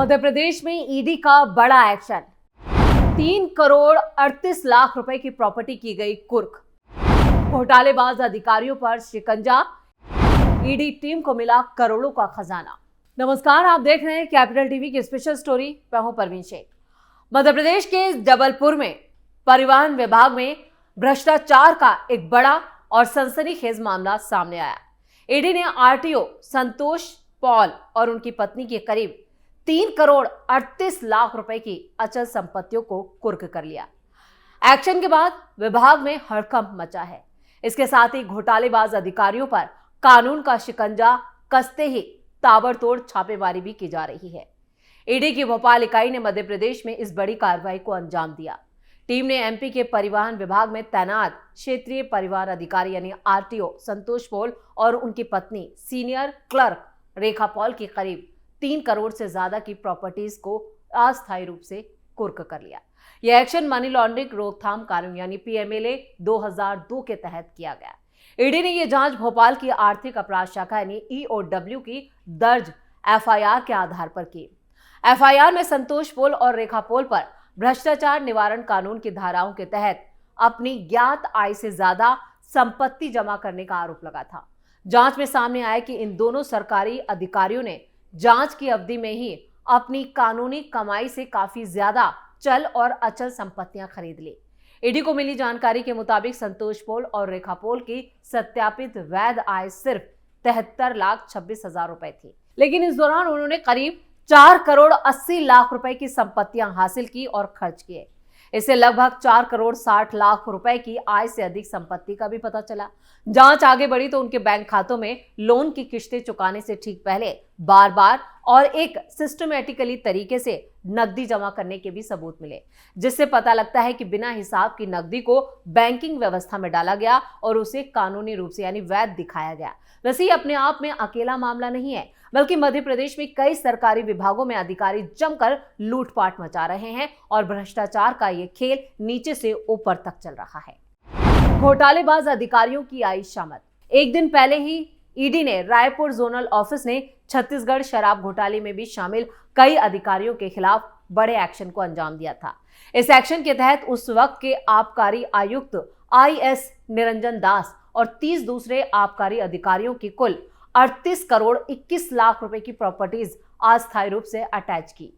मध्य प्रदेश में ईडी का बड़ा एक्शन। 3 करोड़ 38 लाख रुपए की प्रॉपर्टी की गई कुर्क। घोटालेबाज अधिकारियों पर शिकंजा। ईडी टीम को मिला करोड़ों का खजाना। नमस्कार, आप देख रहे हैं कैपिटल टीवी की स्पेशल स्टोरी। मैं हूं परवीन शेख। मध्य प्रदेश के जबलपुर में परिवहन विभाग में भ्रष्टाचार का एक बड़ा और सनसनीखेज मामला सामने आया। ईडी ने आरटीओ संतोष पॉल और उनकी पत्नी के करीब 3 करोड़ 38 लाख रुपए की अचल संपत्तियों को कुर्क कर लिया। एक्शन के बाद विभाग में हड़कंप मचा है। इसके साथ ही घोटालेबाज अधिकारियों पर कानून का शिकंजा कसते ही ताबड़तोड़ छापेमारी भी की जा रही है। ईडी की भोपाल इकाई ने मध्य प्रदेश में इस बड़ी कार्रवाई को अंजाम दिया। टीम ने एमपी के परिवहन विभाग में तैनात क्षेत्रीय परिवहन अधिकारी यानी आरटीओ संतोष पॉल और उनकी पत्नी सीनियर क्लर्क रेखा पॉल की करीब 3 करोड़ से ज्यादा की प्रॉपर्टीज को अस्थायी रूप से कुर्क कर लिया। यह एक्शन मनी लॉन्ड्रिंग रोकथाम कानून यानी पीएमएलए 2002 के तहत किया गया। ईडी ने यह जांच भोपाल की आर्थिक अपराध शाखा यानी ईओडब्ल्यू की दर्ज एफआईआर के आधार पर की। एफआईआर में संतोष पॉल और रेखा पॉल पर भ्रष्टाचार निवारण कानून की धाराओं के तहत अपनी ज्ञात आय से ज्यादा संपत्ति जमा करने का आरोप लगा था। जांच में सामने आया कि इन दोनों सरकारी अधिकारियों ने जांच की अवधि में ही अपनी कानूनी कमाई से काफी ज्यादा चल और अचल संपत्तियां खरीद ली। ईडी को मिली जानकारी के मुताबिक संतोष पॉल और रेखा पॉल की सत्यापित वैध आय सिर्फ 73,26,000 रुपए थी, लेकिन इस दौरान उन्होंने करीब 4 करोड़ 80 लाख रुपए की संपत्तियां हासिल की और खर्च किए। इससे लगभग 4 करोड़ 60 लाख रुपए की आय से अधिक संपत्ति का भी पता चला। जांच आगे बढ़ी तो उनके बैंक खातों में लोन की किस्तें चुकाने से ठीक पहले बार बार और एक सिस्टमैटिकली तरीके से नकदी जमा करने के भी सबूत मिले, जिससे पता लगता है कि बिना हिसाब की नकदी को बैंकिंग व्यवस्था में डाला गया और उसे कानूनी रूप से यानी वैध दिखाया गया। वैसे ही अपने आप में अकेला मामला नहीं है, बल्कि मध्य प्रदेश में कई सरकारी विभागों में अधिकारी जमकर लूटपाट मचा रहे हैं और भ्रष्टाचार का ये खेल नीचे से ऊपर तक चल रहा है। घोटालेबाज अधिकारियों की आई शामत। एक दिन पहले ही ईडी ने रायपुर जोनल ऑफिस ने छत्तीसगढ़ शराब घोटाले में भी शामिल कई अधिकारियों के खिलाफ बड़े एक्शन को अंजाम दिया था। इस एक्शन के तहत उस वक्त के आबकारी आयुक्त आईएस निरंजन दास और 30 दूसरे आबकारी अधिकारियों की कुल 38 करोड़ 21 लाख रुपए की प्रॉपर्टीज अस्थायी रूप से अटैच की।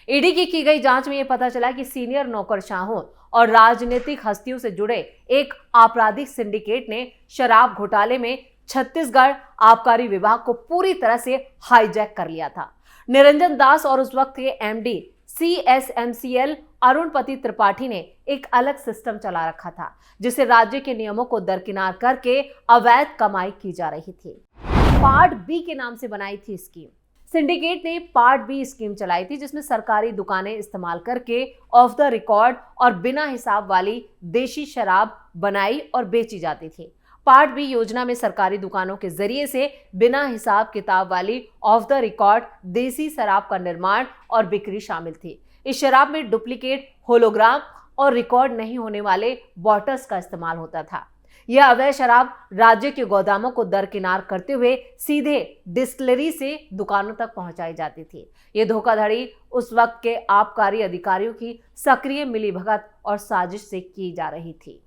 ईडी की गई जांच में यह पता चला कि सीनियर नौकरशाहों और राजनीतिक हस्तियों से जुड़े एक आपराधिक सिंडिकेट ने शराब घोटाले में छत्तीसगढ़ आबकारी विभाग को पूरी तरह से हाईजैक कर लिया था। निरंजन दास और उस वक्त के एमडी सीएसएमसीएल अरुणपति त्रिपाठी ने एक अलग सिस्टम चला रखा था, जिसे राज्य के नियमों को दरकिनार करके अवैध कमाई की जा रही थी। पार्ट बी के नाम से बनाई थी स्कीम। सिंडिकेट ने पार्ट बी स्कीम चलाई थी, जिसमें सरकारी दुकानें इस्तेमाल करके ऑफ द रिकॉर्ड और बिना हिसाब वाली देशी शराब बनाई और बेची जाती थी। पार्ट बी योजना में सरकारी दुकानों के जरिए से बिना हिसाब किताब वाली ऑफ द रिकॉर्ड देसी शराब का निर्माण और बिक्री शामिल थी। इस शराब में डुप्लीकेट, होलोग्राम और रिकॉर्ड नहीं होने वाले बॉटल्स का इस्तेमाल होता था। यह अवैध शराब राज्य के गोदामों को दरकिनार करते हुए सीधे डिस्टिलरी से दुकानों तक पहुंचाई जाती थी। यह धोखाधड़ी उस वक्त के आबकारी अधिकारियों की सक्रिय मिलीभगत और साजिश से की जा रही थी।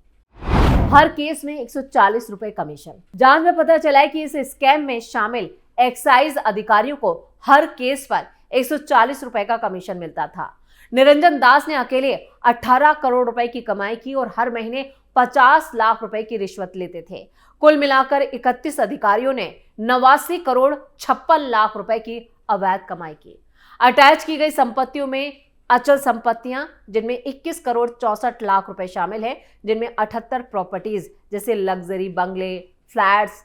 हर केस में 140 रुपए कमीशन। जांच में पता चला है कि इस स्कैम में शामिल एक्साइज अधिकारियों को हर केस पर 140 रुपए का कमीशन मिलता था। निरंजन दास ने अकेले 18 करोड़ रुपए की कमाई की और हर महीने 50 लाख रुपए की रिश्वत लेते थे। कुल मिलाकर 31 अधिकारियों ने 89 करोड़ 56 लाख रुपए की अवैध कमाई की। अटैच की गई संपत्तियों में अचल संपत्तियां, जिनमें 21 करोड़ 64 लाख रुपए शामिल हैं, जिनमें 78 प्रॉपर्टीज जैसे लग्जरी बंगले, फ्लैट्स,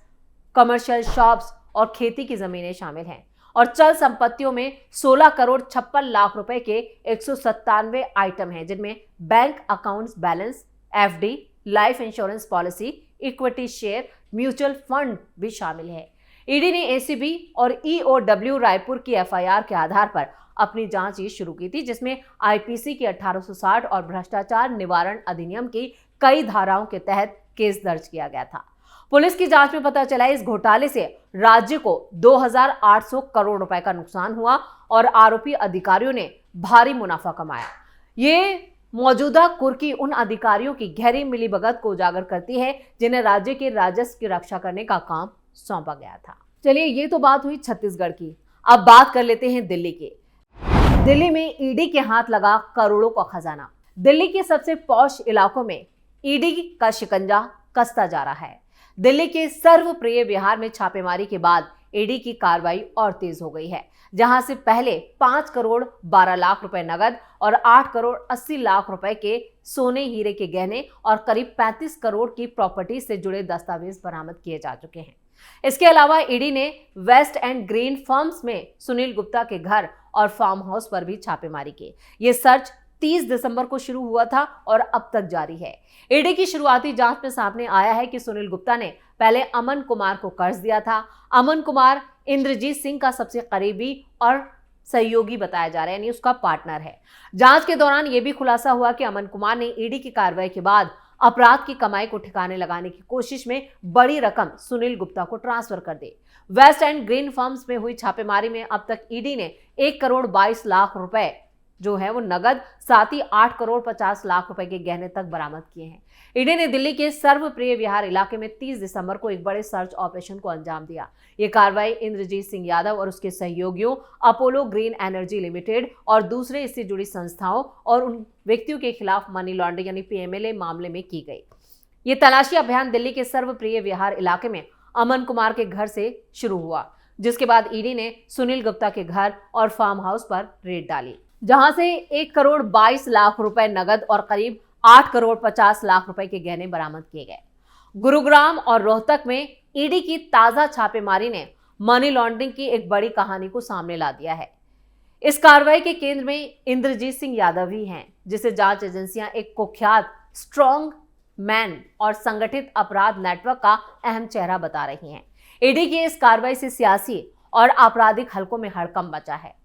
कमर्शियल शॉप्स और खेती की जमीनें शामिल हैं, और चल संपत्तियों में 16 करोड़ 56 लाख रुपए के 197 आइटम हैं, जिनमें bank accounts balance, FD, life insurance policy, equity share, mutual fund भी शामिल है। ईडी ने एसीबी और ईओडब्ल्यू रायपुर की एफआईआर के आधार पर अपनी जांच ये शुरू की थी, जिसमें आईपीसी की 1860 और भ्रष्टाचार निवारण अधिनियम की कई धाराओं के तहत केस दर्ज किया गया था। पुलिस की जांच में पता चला इस घोटाले से राज्य को 2,800 करोड़ रुपए का नुकसान हुआ और आरोपी अधिकारियों ने भारी मुनाफा कमाया। ये मौजूदा कुर्की उन अधिकारियों की गहरी मिलीभगत को उजागर करती है जिन्हें राज्य के राजस्व की रक्षा करने का काम सौंपा गया था। चलिए, ये तो बात हुई छत्तीसगढ़ की। अब बात कर लेते हैं दिल्ली की। दिल्ली में ईडी के हाथ लगा करोड़ों का खजाना। दिल्ली के सबसे पॉश इलाकों में ईडी का शिकंजा कसता जा रहा है। दिल्ली के सर्वप्रिय विहार में छापेमारी के बाद ईडी की कार्रवाई और तेज हो गई है, जहां से पहले 5 करोड़ 12 लाख रुपए नगद और 8 करोड़ 80 लाख रुपए के सोने हीरे के गहने और करीब 35 करोड़ की प्रॉपर्टी से जुड़े दस्तावेज बरामद किए जा चुके हैं। इसके अलावा ईडी ने वेस्ट एंड ग्रीन फर्म्स में सुनील गुप्ता के घर और फार्म हाउस पर भी छापेमारी की। ये सर्च 30 दिसंबर को शुरू हुआ था और अब तक जारी है। ईडी की शुरुआती जांच में सामने आया है कि सुनील गुप्ता ने पहले अमन कुमार को कर्ज दिया था। अमन कुमार इंद्रजीत सिंह का सबसे करीबी और सहयोगी बताया जा रहा है, यानी उसका पार्टनर है। जांच के दौरान यह भी खुलासा हुआ कि अमन कुमार ने ईडी की कार्रवाई के बाद अपराध की कमाई को ठिकाने लगाने की कोशिश में बड़ी रकम सुनील गुप्ता को ट्रांसफर कर दी। वेस्ट एंड ग्रीन फर्म्स में हुई छापेमारी में अब तक ईडी ने 1 करोड़ 22 लाख रुपए जो है वो नगद, साथ ही 8 करोड़ 50 लाख रुपए के गहने तक बरामद किए हैं। ईडी ने दिल्ली के सर्वप्रिय विहार इलाके में 30 दिसंबर को एक बड़े सर्च ऑपरेशन को अंजाम दिया। ये कार्रवाई इंद्रजीत सिंह यादव और उसके सहयोगियों अपोलो ग्रीन एनर्जी लिमिटेड और दूसरे इससे जुड़ी संस्थाओं और उन व्यक्तियों के खिलाफ मनी लॉन्ड्रिंग यानी पीएमएलए मामले में की गई। ये तलाशी अभियान दिल्ली के सर्वप्रिय विहार इलाके में अमन कुमार के घर से शुरू हुआ, जिसके बाद ईडी ने सुनील गुप्ता के घर और फार्म हाउस पर रेड डाली, जहां से 1 करोड़ 22 लाख रुपए नगद और करीब 8 करोड़ 50 लाख रुपए के गहने बरामद किए गए। गुरुग्राम और रोहतक में ईडी की ताजा छापेमारी ने मनी लॉन्ड्रिंग की एक बड़ी कहानी को सामने ला दिया है। इस कार्रवाई के केंद्र में इंद्रजीत सिंह यादव ही हैं, जिसे जांच एजेंसियां एक कुख्यात स्ट्रॉन्ग मैन और संगठित अपराध नेटवर्क का अहम चेहरा बता रही हैं। ईडी की इस कार्रवाई से सियासी और आपराधिक हलकों में हड़कंप मचा है।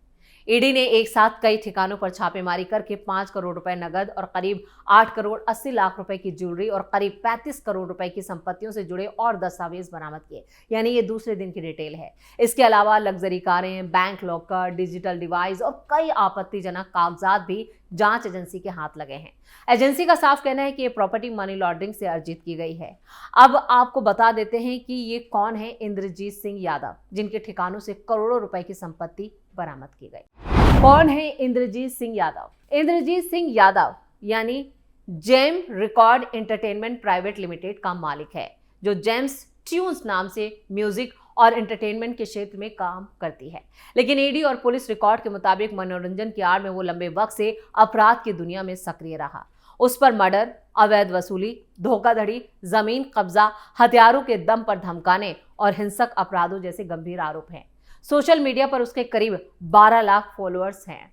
ईडी ने एक साथ कई ठिकानों पर छापेमारी करके 5 करोड़ रुपए नगद और करीब 8 करोड़ 80 लाख रुपए की ज्वेलरी और करीब 35 करोड़ रुपए की संपत्तियों से जुड़े और दस्तावेज बरामद किए, यानी ये दूसरे दिन की डिटेल है। इसके अलावा लग्जरी कारें, बैंक लॉकर, डिजिटल डिवाइस और कई आपत्तिजनक कागजात भी जांच एजेंसी के हाथ लगे हैं। एजेंसी का साफ कहना है कि ये प्रॉपर्टी मनी लॉन्ड्रिंग से अर्जित की गई है। अब आपको बता देते हैं कि ये कौन है इंद्रजीत सिंह यादव, जिनके ठिकानों से करोड़ों रुपए की संपत्ति बरामद की गई। कौन है इंद्रजीत सिंह यादव? इंद्रजीत सिंह यादव यानी Gem record entertainment private limited का मालिक है, जो जेम्स ट्यून्स नाम से म्यूजिक और एंटरटेनमेंट के क्षेत्र में काम करती है। लेकिन ईडी और पुलिस रिकॉर्ड के मुताबिक मनोरंजन की आड़ में वो लंबे वक्त से अपराध की दुनिया में सक्रिय रहा। उस पर मर्डर, अवैध वसूली, धोखाधड़ी, जमीन कब्जा, हथियारों के दम पर धमकाने और हिंसक अपराधों जैसे गंभीर आरोप हैं। सोशल मीडिया पर उसके करीब 12 लाख फॉलोअर्स हैं।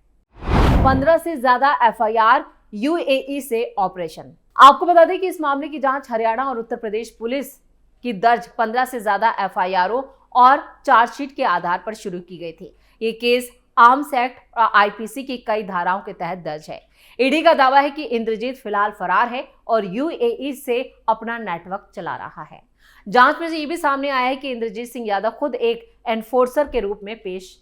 15 से ज्यादा एफआईआर, यूएई से ऑपरेशन। आपको बता दें कि इस मामले की जांच हरियाणा और उत्तर प्रदेश पुलिस की दर्ज 15 से ज्यादा एफआईआरों और चार्जशीट के आधार पर शुरू की गई थी। ये केस आर्म्स एक्ट और आईपीसी की कई धाराओं के तहत दर्ज है। ईडी का दावा है कि इंद्रजीत फिलहाल फरार है और यूएई से अपना नेटवर्क चला रहा है। जांच में से ये भी सामने आया है कि इंद्रजीत सिंह यादव खुद एक एनफोर्सर के रूप में पेश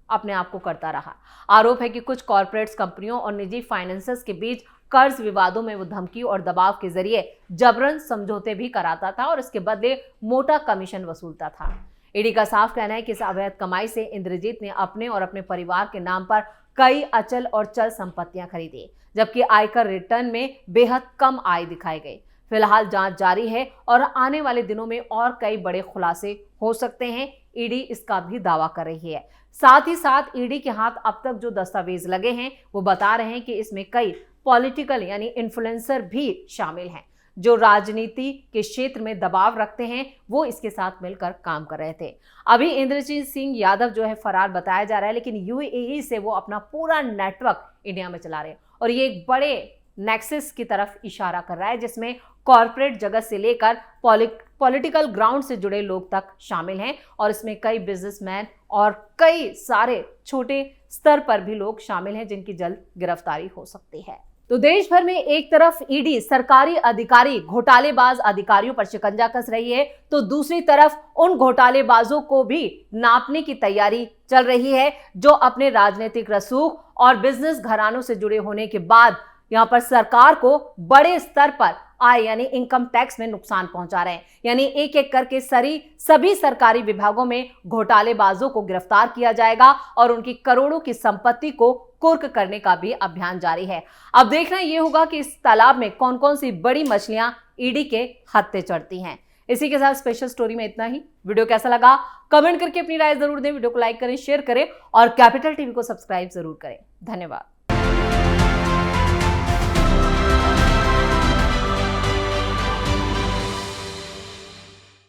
अपने आप को करता रहा। आरोप है कि कुछ कॉर्पोरेट्स, कंपनियों और निजी फाइनेंसर्स के बीच कर्ज विवादों में वो धमकी और दबाव के जरिए जबरन समझौते भी कराता था और इसके बदले मोटा कमीशन वसूलता था। ईडी का साफ कहना है कि इस अवैध कमाई से इंद्रजीत ने अपने और अपने परिवार के नाम पर कई अचल और चल संपत्तियां खरीदी, जबकि आयकर रिटर्न में बेहद कम आय दिखाई गई। फिलहाल जांच जारी है और आने वाले दिनों में और कई बड़े खुलासे हो सकते हैं, ईडी इसका भी दावा कर रही है। साथ ही साथ ईडी के हाथ अब तक जो दस्तावेज लगे हैं वो बता रहे हैं कि इसमें कई पॉलिटिकल यानी इन्फ्लुएंसर भी शामिल हैं, जो राजनीति के क्षेत्र में दबाव रखते हैं, वो इसके साथ मिलकर काम कर रहे थे। अभी इंद्रजीत सिंह यादव जो है फरार बताया जा रहा है, लेकिन यूएई से वो अपना पूरा नेटवर्क इंडिया में चला रहे हैं और ये एक बड़े नेक्सस की तरफ इशारा कर रहा है, जिसमें कॉर्पोरेट जगत से लेकर पॉलिटिकल ग्राउंड से जुड़े लोग तक शामिल हैं और इसमें कई बिजनेसमैन और कई सारे छोटे स्तर पर भी लोग शामिल हैं, जिनकी जल्द गिरफ्तारी हो सकती है। तो देश भर में एक तरफ ईडी सरकारी अधिकारी घोटालेबाज अधिकारियों पर शिकंजा कस रही है, तो दूसरी तरफ उन घोटालेबाजों को भी नापने की तैयारी चल रही है जो अपने राजनीतिक रसूख और बिजनेस घरानों से जुड़े होने के बाद यहां पर सरकार को बड़े स्तर पर आय यानी इनकम टैक्स में नुकसान पहुंचा रहे हैं। यानी एक एक करके सभी सरकारी विभागों में घोटालेबाजों को गिरफ्तार किया जाएगा और उनकी करोड़ों की संपत्ति को कुर्क करने का भी अभियान जारी है। अब देखना यह होगा कि इस तालाब में कौन कौन सी बड़ी मछलियां ईडी के हत्थे चढ़ती हैं। इसी के साथ स्पेशल स्टोरी में इतना ही। वीडियो कैसा लगा कमेंट करके अपनी राय जरूर दें, वीडियो को लाइक करें, शेयर करें और कैपिटल टीवी को सब्सक्राइब जरूर करें। धन्यवाद।